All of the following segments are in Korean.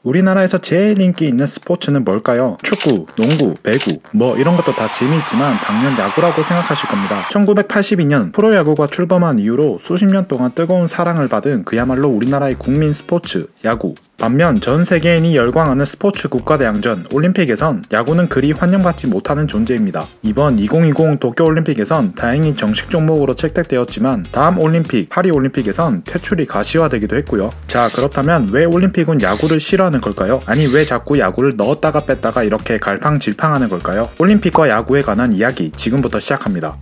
우리나라에서 제일 인기 있는 스포츠는 뭘까요? 축구, 농구, 배구, 뭐 이런 것도 다 재미있지만 당연 야구라고 생각하실 겁니다. 1982년 프로야구가 출범한 이후로 수십 년 동안 뜨거운 사랑을 받은 그야말로 우리나라의 국민 스포츠, 야구. 반면 전 세계인이 열광하는 스포츠 국가대항전 올림픽에선 야구는 그리 환영받지 못하는 존재입니다. 이번 2020 도쿄올림픽에선 다행히 정식 종목으로 채택되었지만 다음 올림픽, 파리올림픽에선 퇴출이 가시화되기도 했고요. 자, 그렇다면 왜 올림픽은 야구를 싫어하는 걸까요? 아니, 왜 자꾸 야구를 넣었다가 뺐다가 이렇게 갈팡질팡하는 걸까요? 올림픽과 야구에 관한 이야기 지금부터 시작합니다.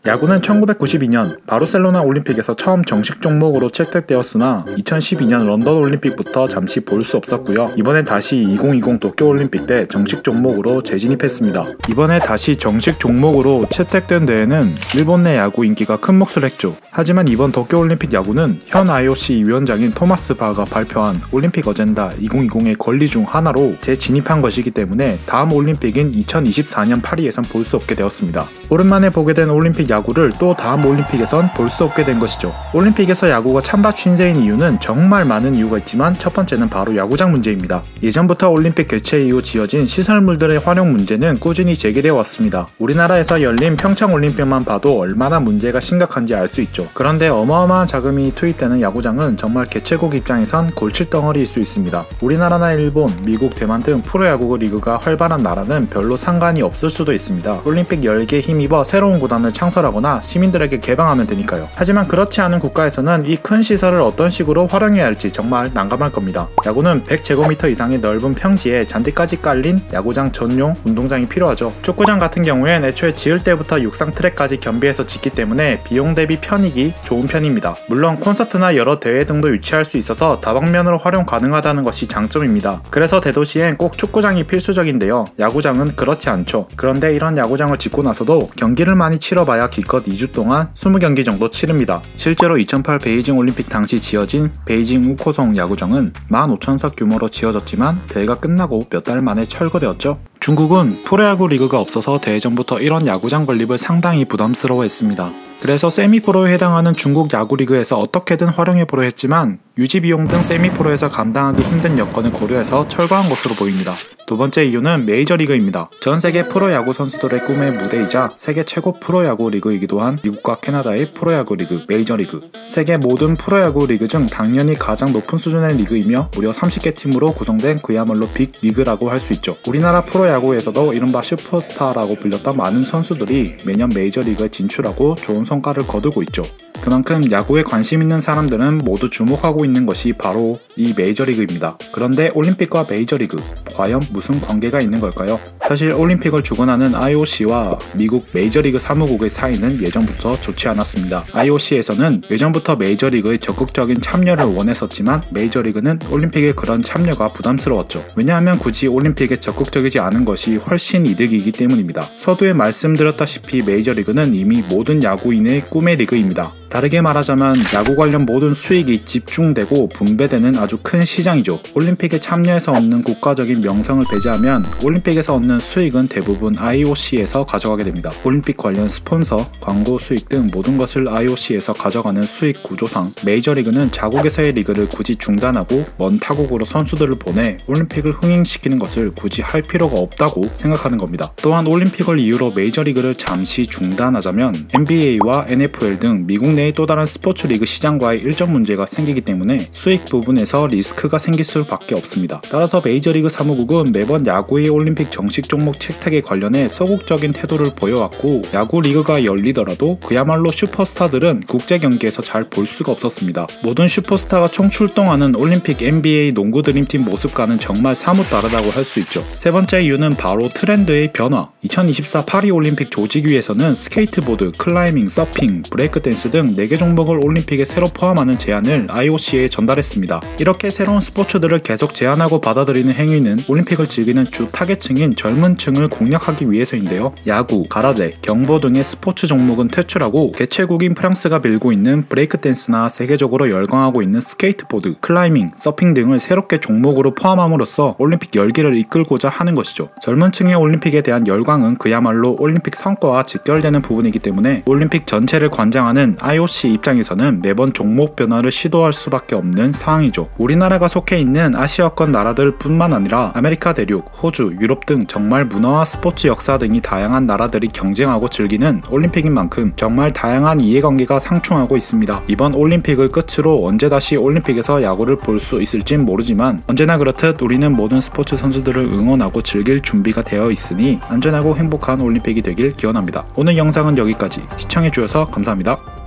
야구는 1992년 바르셀로나 올림픽에서 처음 정식 종목으로 채택되었으나 2012년 런던 올림픽부터 잠시 볼 수 없었고요. 이번에 다시 2020 도쿄 올림픽 때 정식 종목으로 재진입했습니다. 이번에 다시 정식 종목으로 채택된 대회는 일본 내 야구 인기가 큰 몫을 했죠. 하지만 이번 도쿄 올림픽 야구는 현 IOC 위원장인 토마스 바가 발표한 올림픽 어젠다 2020의 권리 중 하나로 재진입한 것이기 때문에 다음 올림픽인 2024년 파리에선 볼 수 없게 되었습니다. 오랜만에 보게 된 올림픽 야구를 또 다음 올림픽에선 볼 수 없게 된 것이죠. 올림픽에서 야구가 찬밥 신세인 이유는 정말 많은 이유가 있지만 첫 번째는 바로 야구장 문제입니다. 예전부터 올림픽 개최 이후 지어진 시설물들의 활용 문제는 꾸준히 제기되어 왔습니다. 우리나라에서 열린 평창 올림픽만 봐도 얼마나 문제가 심각한지 알 수 있죠. 그런데 어마어마한 자금이 투입되는 야구장은 정말 개최국 입장에선 골칫덩어리일 수 있습니다. 우리나라나 일본, 미국, 대만 등 프로야구 리그가 활발한 나라는 별로 상관이 없을 수도 있습니다. 올림픽 열기에 힘입어 새로운 구단을 창설하거나 시민들에게 개방하면 되니까요. 하지만 그렇지 않은 국가에서는 이 큰 시설을 어떤 식으로 활용해야 할지 정말 난감할 겁니다. 야구는 100제곱미터 이상의 넓은 평지에 잔디까지 깔린 야구장 전용 운동장이 필요하죠. 축구장 같은 경우엔 애초에 지을 때부터 육상 트랙까지 겸비해서 짓기 때문에 비용 대비 편익이 좋은 편입니다. 물론 콘서트나 여러 대회 등도 유치할 수 있어서 다방면으로 활용 가능하다는 것이 장점입니다. 그래서 대도시엔 꼭 축구장이 필수적인데요. 야구장은 그렇지 않죠. 그런데 이런 야구장을 짓고 나서도 경기를 많이 치러봐야 기껏 2주 동안 20경기 정도 치릅니다. 실제로 2008 베이징 올림픽 당시 지어진 베이징 우코성 야구장은 15,000석 규모로 지어졌지만 대회가 끝나고 몇 달 만에 철거되었죠. 중국은 프로야구 리그가 없어서 대회전부터 이런 야구장 건립을 상당히 부담스러워했습니다. 그래서 세미프로에 해당하는 중국 야구리그에서 어떻게든 활용해보려 했지만 유지비용 등 세미프로에서 감당하기 힘든 여건을 고려해서 철거한 것으로 보입니다. 두 번째 이유는 메이저리그입니다. 전 세계 프로야구 선수들의 꿈의 무대이자 세계 최고 프로야구 리그이기도 한 미국과 캐나다의 프로야구 리그, 메이저리그. 세계 모든 프로야구 리그 중 당연히 가장 높은 수준의 리그이며 무려 30개 팀으로 구성된 그야말로 빅리그라고 할 수 있죠. 우리나라 프로야구에서도 이른바 슈퍼스타라고 불렸던 많은 선수들이 매년 메이저리그에 진출하고 좋은 성과를 거두고 있죠. 그만큼 야구에 관심 있는 사람들은 모두 주목하고 있는 것이 바로 이 메이저리그입니다. 그런데 올림픽과 메이저리그, 과연 무슨 관계가 있는 걸까요? 사실 올림픽을 주관하는 IOC와 미국 메이저리그 사무국의 사이는 예전부터 좋지 않았습니다. IOC에서는 예전부터 메이저리그의 적극적인 참여를 원했었지만 메이저리그는 올림픽의 그런 참여가 부담스러웠죠. 왜냐하면 굳이 올림픽에 적극적이지 않은 것이 훨씬 이득이기 때문입니다. 서두에 말씀드렸다시피 메이저리그는 이미 모든 야구인의 꿈의 리그입니다. 다르게 말하자면 야구 관련 모든 수익이 집중되고 분배되는 아주 큰 시장이죠. 올림픽에 참여해서 얻는 국가적인 명성을 배제하면 올림픽에서 얻는 수익은 대부분 IOC에서 가져가게 됩니다. 올림픽 관련 스폰서, 광고 수익 등 모든 것을 IOC에서 가져가는 수익 구조상 메이저리그는 자국에서의 리그를 굳이 중단하고 먼 타국으로 선수들을 보내 올림픽을 흥행시키는 것을 굳이 할 필요가 없다고 생각하는 겁니다. 또한 올림픽을 이유로 메이저리그를 잠시 중단하자면 NBA와 NFL 등 미국 내의 또 다른 스포츠 리그 시장과의 일정 문제가 생기기 때문에 수익 부분에서 리스크가 생길 수밖에 없습니다. 따라서 메이저리그 사무국은 매번 야구의 올림픽 정식 종목 채택에 관련해 소극적인 태도를 보여왔고 야구 리그가 열리더라도 그야말로 슈퍼스타들은 국제 경기에서 잘 볼 수가 없었습니다. 모든 슈퍼스타가 총출동하는 올림픽 NBA 농구 드림팀 모습과는 정말 사뭇 다르다고 할 수 있죠. 세 번째 이유는 바로 트렌드의 변화. 2024 파리 올림픽 조직위에서는 스케이트보드, 클라이밍, 서핑, 브레이크 댄스 등 4개 종목을 올림픽에 새로 포함하는 제안을 IOC에 전달했습니다. 이렇게 새로운 스포츠들을 계속 제안하고 받아들이는 행위는 올림픽을 즐기는 주 타겟층인 젊은 젊은 층을 공략하기 위해서인데요. 야구, 가라데, 경보 등의 스포츠 종목은 퇴출하고 개최국인 프랑스가 밀고 있는 브레이크 댄스나 세계적으로 열광하고 있는 스케이트보드, 클라이밍, 서핑 등을 새롭게 종목으로 포함함으로써 올림픽 열기를 이끌고자 하는 것이죠. 젊은 층의 올림픽에 대한 열광은 그야말로 올림픽 성과와 직결되는 부분이기 때문에 올림픽 전체를 관장하는 IOC 입장에서는 매번 종목 변화를 시도할 수밖에 없는 상황이죠. 우리나라가 속해 있는 아시아권 나라들 뿐만 아니라 아메리카 대륙, 호주, 유럽 등 정말 문화와 스포츠 역사 등이 다양한 나라들이 경쟁하고 즐기는 올림픽인 만큼 정말 다양한 이해관계가 상충하고 있습니다. 이번 올림픽을 끝으로 언제 다시 올림픽에서 야구를 볼 수 있을진 모르지만 언제나 그렇듯 우리는 모든 스포츠 선수들을 응원하고 즐길 준비가 되어 있으니 안전하고 행복한 올림픽이 되길 기원합니다. 오늘 영상은 여기까지. 시청해주셔서 감사합니다.